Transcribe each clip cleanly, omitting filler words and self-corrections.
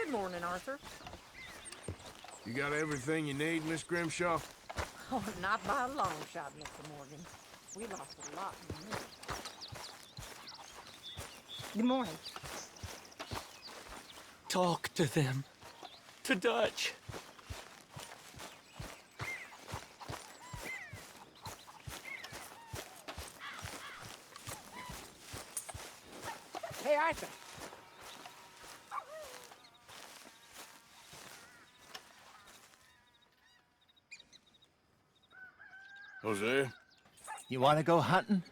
Good morning, Arthur. You got everything you need, Miss Grimshaw? Oh, not by a long shot, Mr. Morgan. We lost a lot in the middle. Good morning. Talk to them. To Dutch. Hey, Arthur. Hosea, You want to go hunting?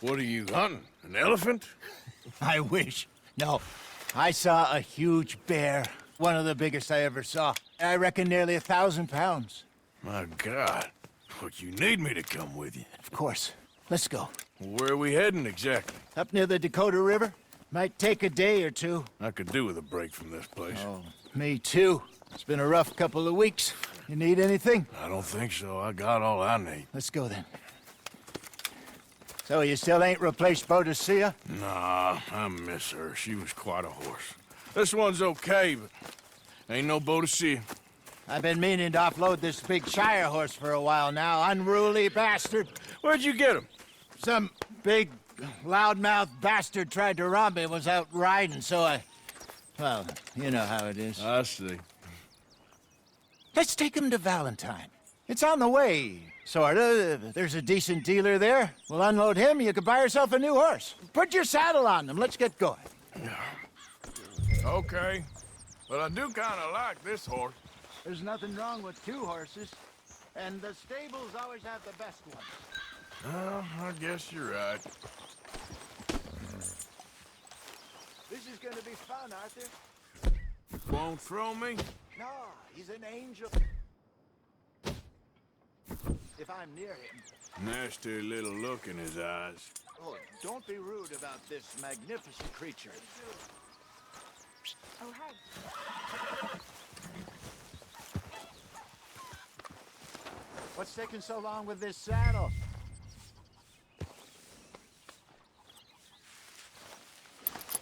what are you hunting? An elephant? I wish. No. I saw a huge bear. One of the biggest I ever saw. I reckon nearly 1,000 pounds. My God. But you need me to come with you. Of course. Let's go. Where are we heading exactly? Up near the Dakota River. Might take a day or two. I could do with a break from this place. Oh, me too. It's been a rough couple of weeks. You need anything? I don't think so. I got all I need. Let's go then. So you still ain't replaced Boadicea? Nah, I miss her. She was quite a horse. This one's okay, but ain't no Boadicea. I've been meaning to offload this big Shire horse for a while now. Unruly bastard. Where'd you get him? Some big, loudmouth bastard tried to rob me and was out riding, so I... Well, you know how it is. I see. Let's take him to Valentine. It's on the way, sorta. There's a decent dealer there. We'll unload him, you can buy yourself a new horse. Put your saddle on them, let's get going. Okay. But I do kind of like this horse. There's nothing wrong with two horses, and the stables always have the best ones. Well, I guess you're right. This is gonna be fun, Arthur. Won't throw me? No, he's an angel. If I'm near him. Nasty little look in his eyes. Oh, don't be rude about this magnificent creature. Oh, hey. What's taking so long with this saddle?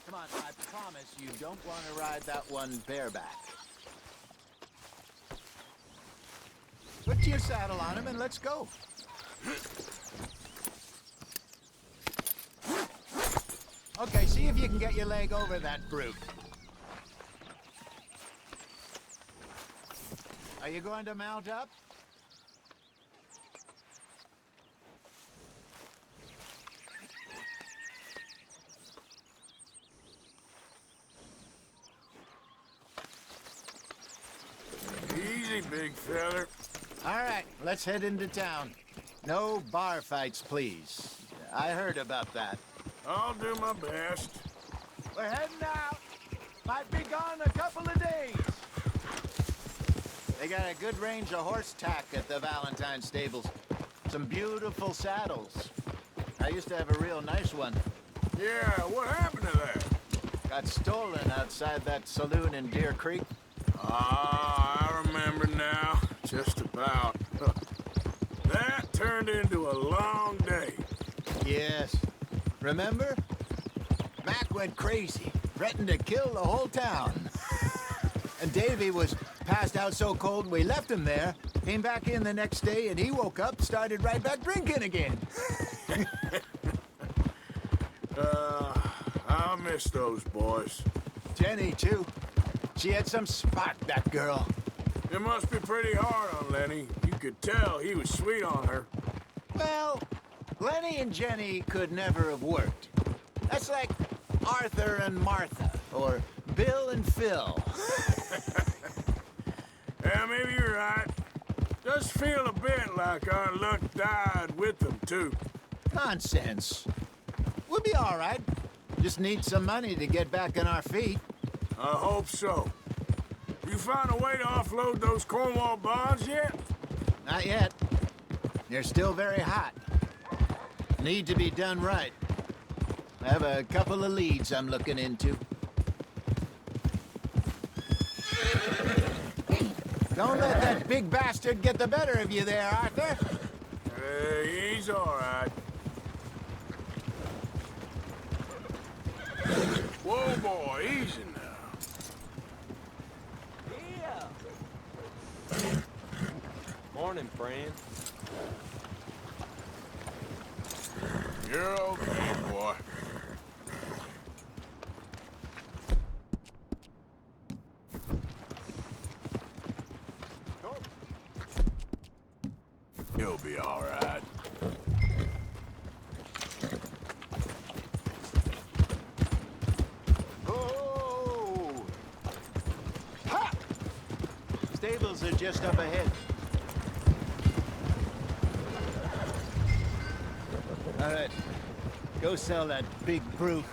Come on, I promise you don't want to ride that one bareback. Put your saddle on him and let's go. Okay, see if you can get your leg over that brute. Are you going to mount up? Easy, big feller. All right, let's head into town. No bar fights, please. I heard about that. I'll do my best. We're heading out. Might be gone a couple of days. They got a good range of horse tack at the Valentine stables. Some beautiful saddles. I used to have a real nice one. Yeah, what happened to that? Got stolen outside that saloon in Deer Creek. Ah, I remember now. Just about. That turned into a long day. Yes. Remember? Mac went crazy, threatened to kill the whole town. And Davy was passed out so cold we left him there, came back in the next day, and he woke up, started right back drinking again. I miss those boys. Jenny, too. She had some spot, that girl. It must be pretty hard on Lenny. You could tell he was sweet on her. Well, Lenny and Jenny could never have worked. That's like Arthur and Martha, or Bill and Phil. Yeah, maybe you're right. Does feel a bit like our luck died with them, too. Nonsense. We'll be all right. Just need some money to get back on our feet. I hope so. You found a way to offload those Cornwall bonds yet? Not yet. They're still very hot. Need to be done right. I have a couple of leads I'm looking into. Don't let that big bastard get the better of you there, Arthur. He's all right. Whoa, boy, easy now. Morning, friend. You're okay, boy. You'll be all right. Oh! Ha! Stables are just up ahead. All right. Go sell that big brute.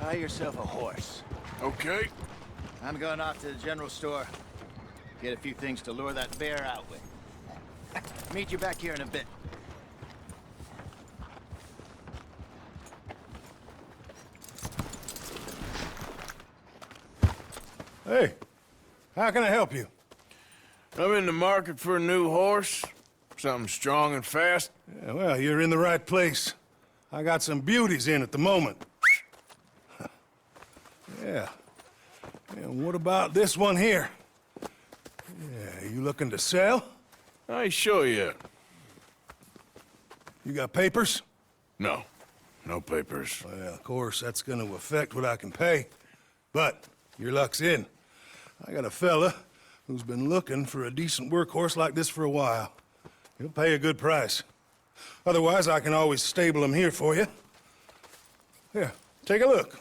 Buy yourself a horse. Okay. I'm going off to the general store. Get a few things to lure that bear out with. Meet you back here in a bit. Hey, how can I help you? I'm in the market for a new horse. Something strong and fast. Yeah, well, you're in the right place. I got some beauties in at the moment. Yeah. And what about this one here? Yeah, you looking to sell? I show you. You got papers? No. No papers. Well, of course, that's gonna affect what I can pay. But your luck's in. I got a fella who's been looking for a decent workhorse like this for a while. He'll pay a good price. Otherwise, I can always stable him here for you. Here, take a look.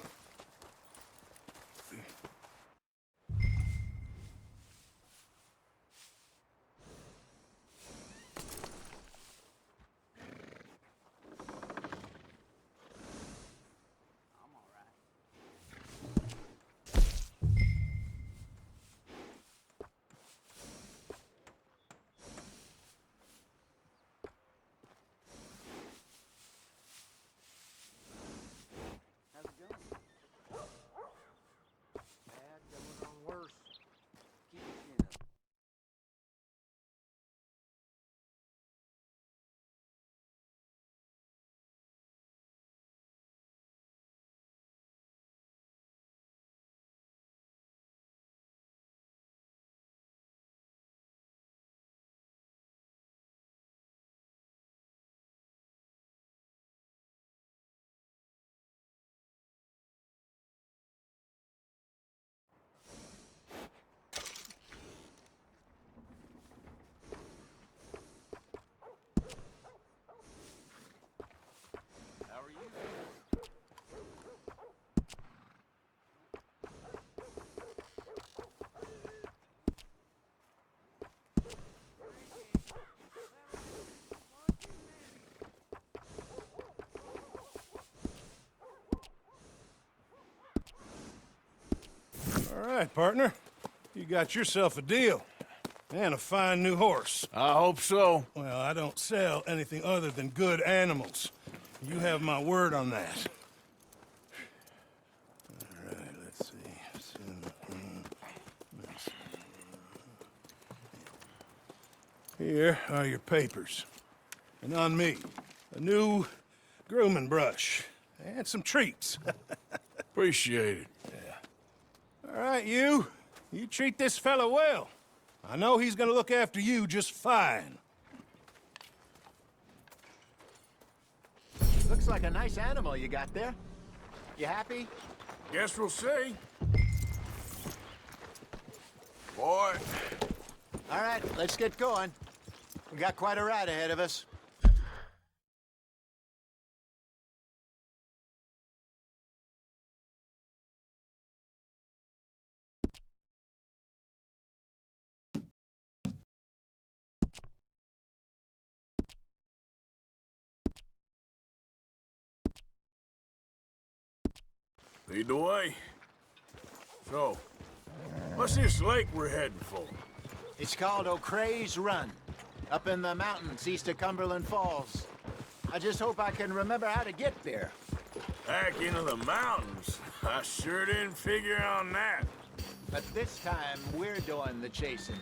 All right, partner. You got yourself a deal. And a fine new horse. I hope so. Well, I don't sell anything other than good animals. You have my word on that. All right, let's see. Here are your papers. And on me, a new grooming brush and some treats. Appreciate it. All right, you treat this fella well. I know he's gonna look after you just fine. Looks like a nice animal you got there. You happy? Guess we'll see. Boy. All right, let's get going. We got quite a ride ahead of us. Lead the way. So, what's this lake we're heading for? It's called O'Creagh's Run, up in the mountains east of Cumberland Falls. I just hope I can remember how to get there. Back into the mountains? I sure didn't figure on that. But this time, we're doing the chasing.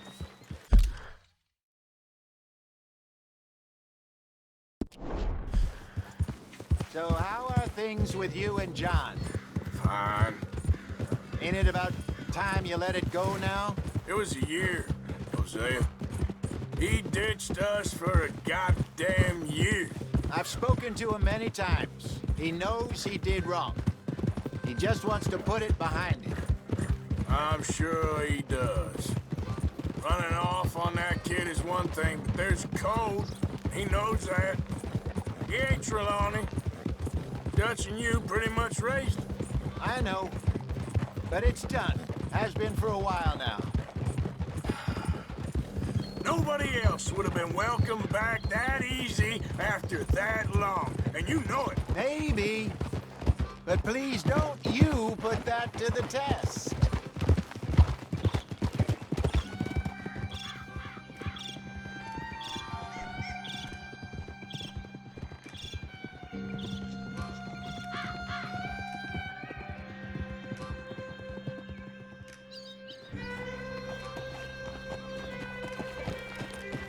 So how are things with you and John? Fine. Ain't it about time you let it go now? It was a year, Hosea. He ditched us for a goddamn year. I've spoken to him many times. He knows he did wrong. He just wants to put it behind him. I'm sure he does. Running off on that kid is one thing, but there's code. He knows that. He ain't Trelawney. Dutch and you pretty much raised him. I know. But it's done. Has been for a while now. Nobody else would have been welcomed back that easy after that long. And you know it. Maybe. But please don't you put that to the test.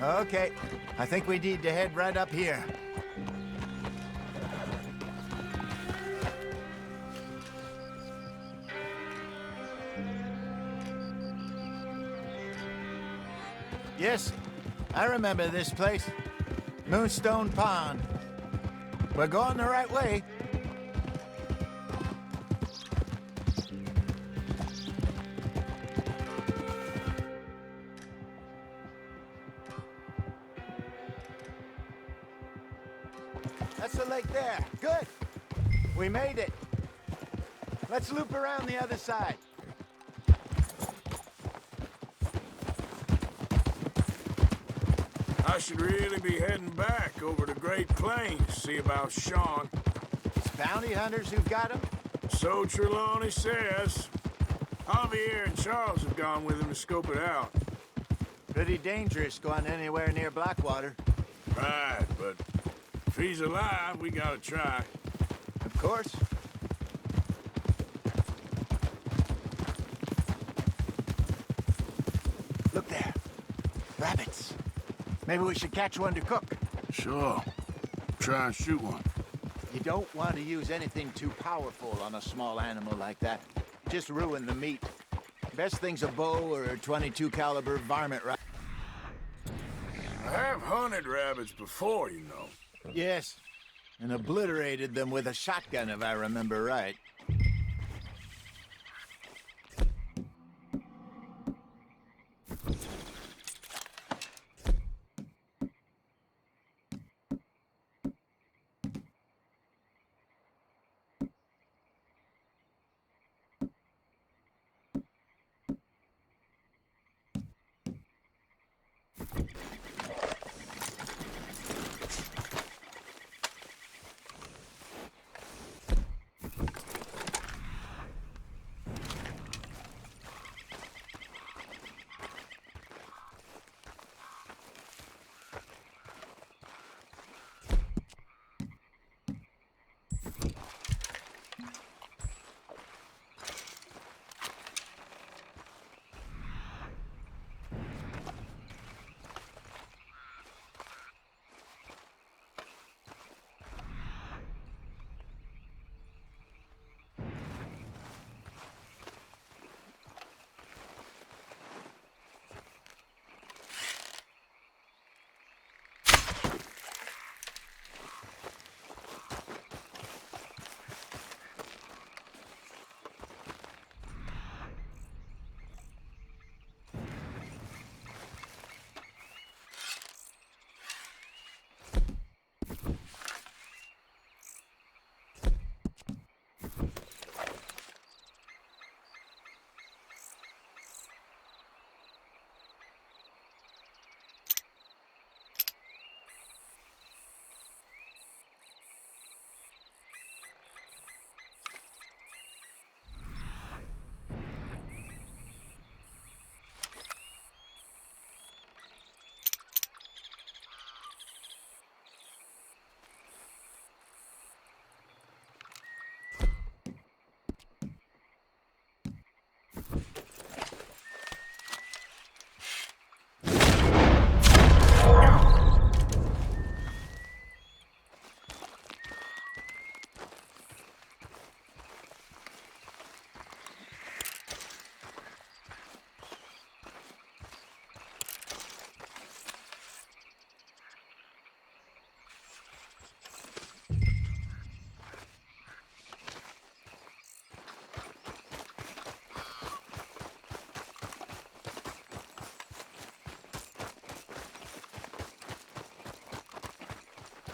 Okay, I think we need to head right up here. Yes, I remember this place. Moonstone Pond. We're going the right way. That's the lake there. Good. We made it. Let's loop around the other side. I should really be heading back over to Great Plains to see about Sean. It's bounty hunters who've got him. So Trelawney says. Javier and Charles have gone with him to scope it out. Pretty dangerous going anywhere near Blackwater. Right, but if he's alive, we gotta try. Of course. Look there. Rabbits. Maybe we should catch one to cook. Sure. Try and shoot one. You don't want to use anything too powerful on a small animal like that. Just ruin the meat. Best thing's a bow or a .22 caliber varmint rifle. I have hunted rabbits before, you know. Yes, and obliterated them with a shotgun, if I remember right.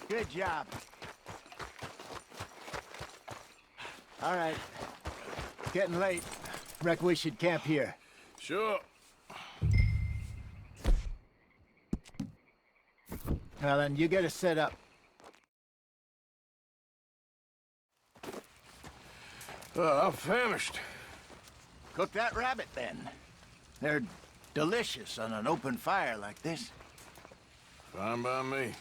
Good job. All right. It's getting late. Reckon we should camp here. Sure. Well, then, you get us set up. I'm famished. Cook that rabbit, then. They're delicious on an open fire like this. Fine by me.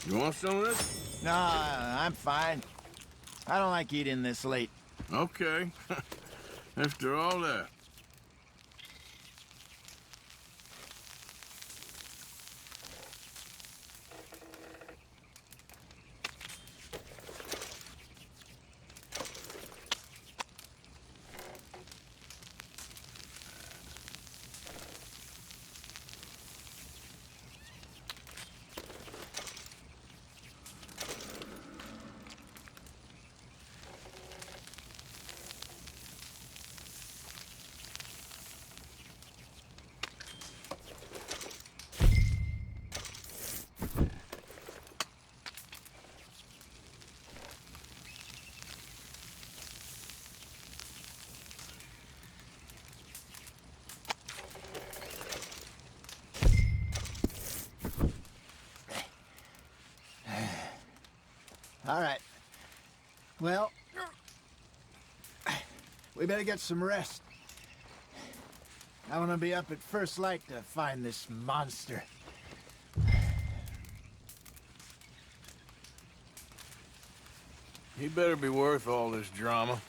You want some of this? Nah, I'm fine. I don't like eating this late. Okay. After all that. All right. Well, we better get some rest. I want to be up at first light to find this monster. He better be worth all this drama.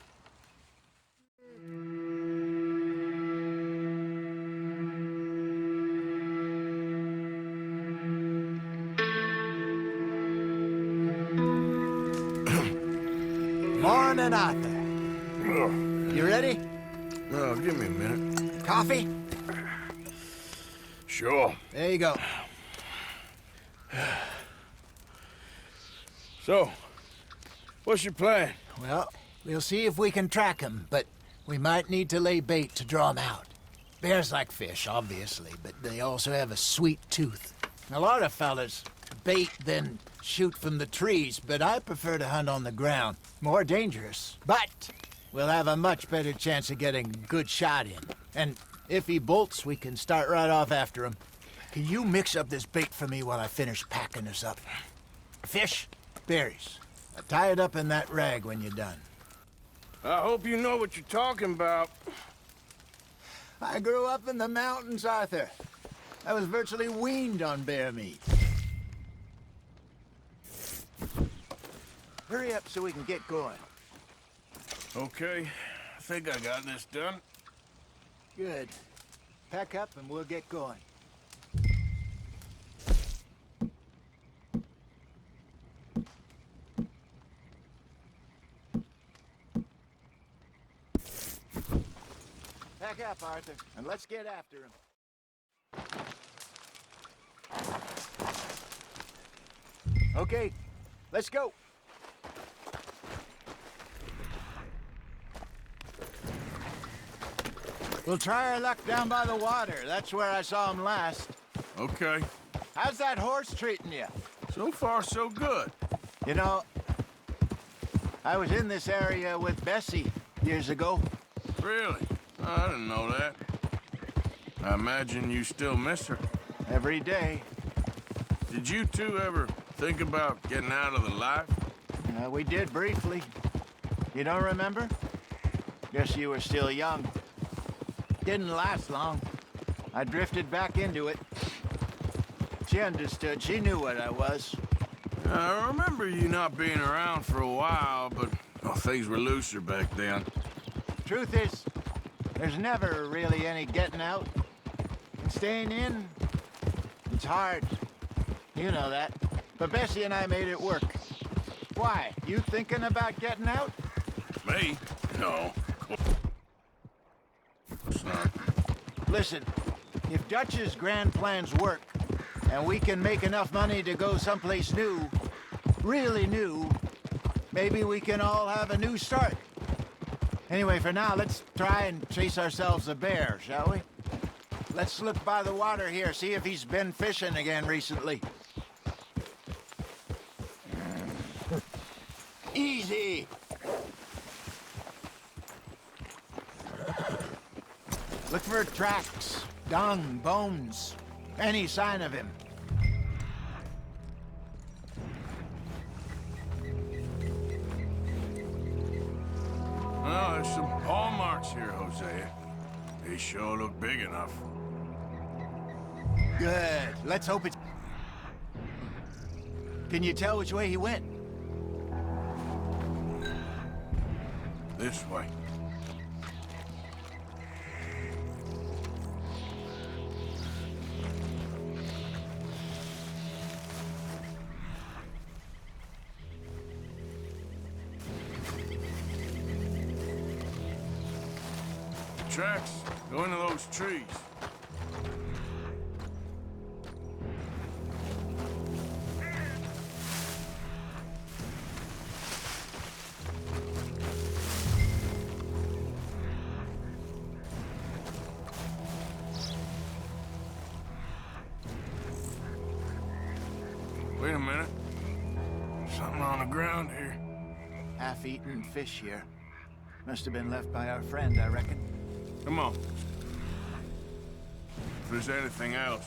Morning, Arthur. You ready? Oh, give me a minute. Coffee? Sure. There you go. So, what's your plan? Well, we'll see if we can track him, but we might need to lay bait to draw him out. Bears like fish, obviously, but they also have a sweet tooth. A lot of fellas bait, then shoot from the trees, but I prefer to hunt on the ground. More dangerous, but we'll have a much better chance of getting a good shot in. And if he bolts, we can start right off after him. Can you mix up this bait for me while I finish packing this up? Fish, berries. Tie it up in that rag when you're done. I hope you know what you're talking about. I grew up in the mountains, Arthur. I was virtually weaned on bear meat. Hurry up so we can get going. Okay, I think I got this done. Good. Pack up and we'll get going. Pack up, Arthur, and let's get after him. Okay, Let's go. We'll try our luck down by the water. That's where I saw him last. Okay. How's that horse treating you? So far, so good. You know, I was in this area with Bessie years ago. Really? I didn't know that. I imagine you still miss her. Every day. Did you two ever think about getting out of the life? We did briefly. You don't remember? Guess you were still young. Didn't last long. I drifted back into it. She understood. She knew what I was. I remember you not being around for a while, but things were looser back then. Truth is, there's never really any getting out. And staying in, it's hard. You know that. But Bessie and I made it work. Why? You thinking about getting out? Me? No. Son. Listen, if Dutch's grand plans work, and we can make enough money to go someplace new, really new, maybe we can all have a new start. Anyway, for now, let's try and chase ourselves a bear, shall we? Let's slip by the water here, see if he's been fishing again recently. Easy! Look for tracks, dung, bones, any sign of him. Well, there's some paw marks here, Hosea. They sure look big enough. Good. Let's hope it's... Can you tell which way he went? This way. Tracks go into those trees. Wait a minute. Something on the ground here. Half-eaten fish here. Must have been left by our friend, I reckon. Come on. If there's anything else.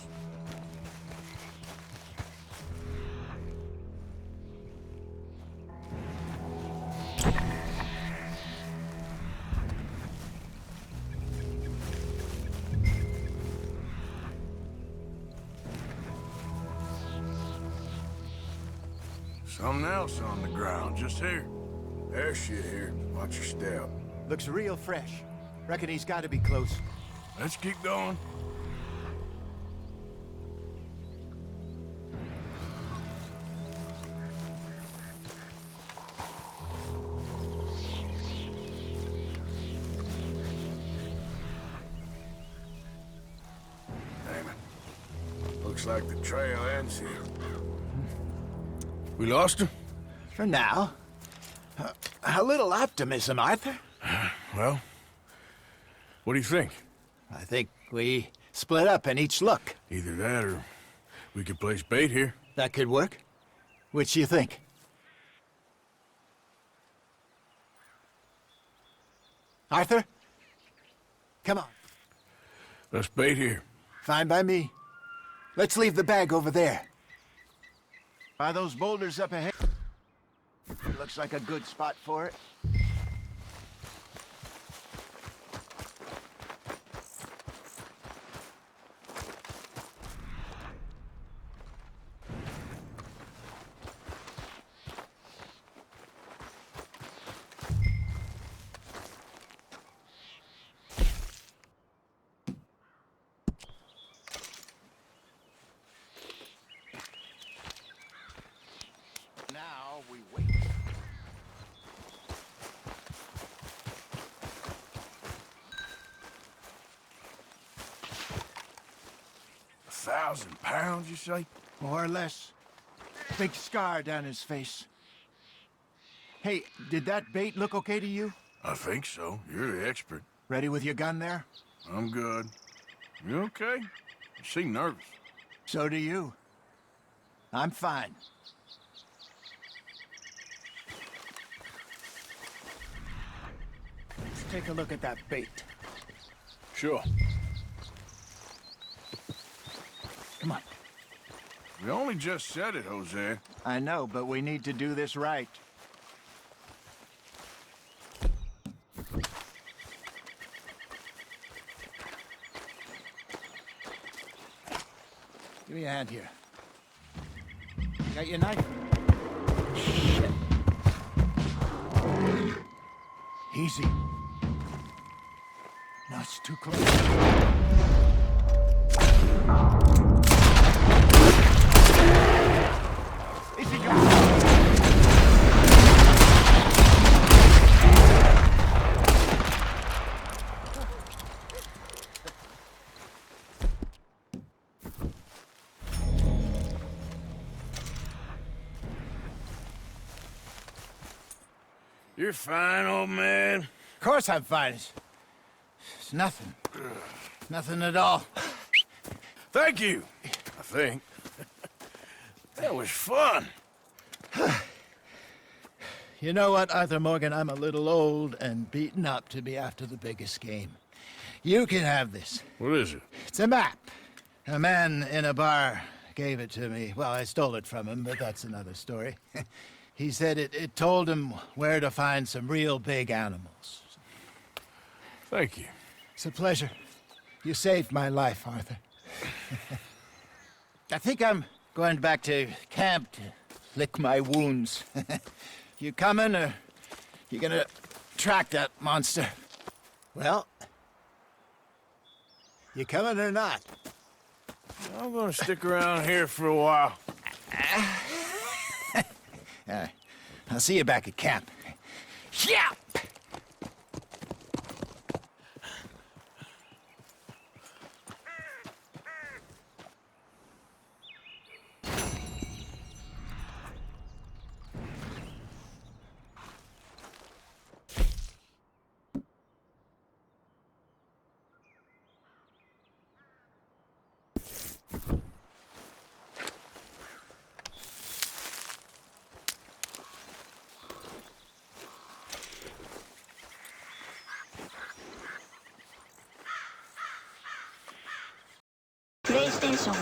Something else on the ground, just here. There's shit here. Watch your step. Looks real fresh. Reckon he's got to be close. Let's keep going. Damn it. Looks like the trail ends here. We lost him? For now. A little optimism, Arthur. Well, what do you think? I think we split up and each look. Either that or we could place bait here. That could work. Which do you think? Arthur? Come on. Let's bait here. Fine by me. Let's leave the bag over there. By those boulders up ahead. Looks like a good spot for it. Now we wait. £1,000, you say? More or less. Big scar down his face. Hey, did that bait look okay to you? I think so. You're the expert. Ready with your gun there? I'm good. You okay? You seem nervous. So do you. I'm fine. Let's take a look at that bait. Sure. Come on. We only just said it, Jose. I know, but we need to do this right. Give me a hand here. Got your knife? Shit. Easy. No, it's too close. Easy, go. You're fine, old man. Of course I'm fine. It's nothing. Nothing at all. Thank you, I think. That was fun. You know what, Arthur Morgan? I'm a little old and beaten up to be after the biggest game. You can have this. What is it? It's a map. A man in a bar gave it to me. Well, I stole it from him, but that's another story. He said it told him where to find some real big animals. Thank you. It's a pleasure. You saved my life, Arthur. I think I'm going back to camp to lick my wounds. You coming, or you gonna track that monster? Well, you coming or not? I'm gonna stick around here for a while. I'll see you back at camp. Yeah! PlayStation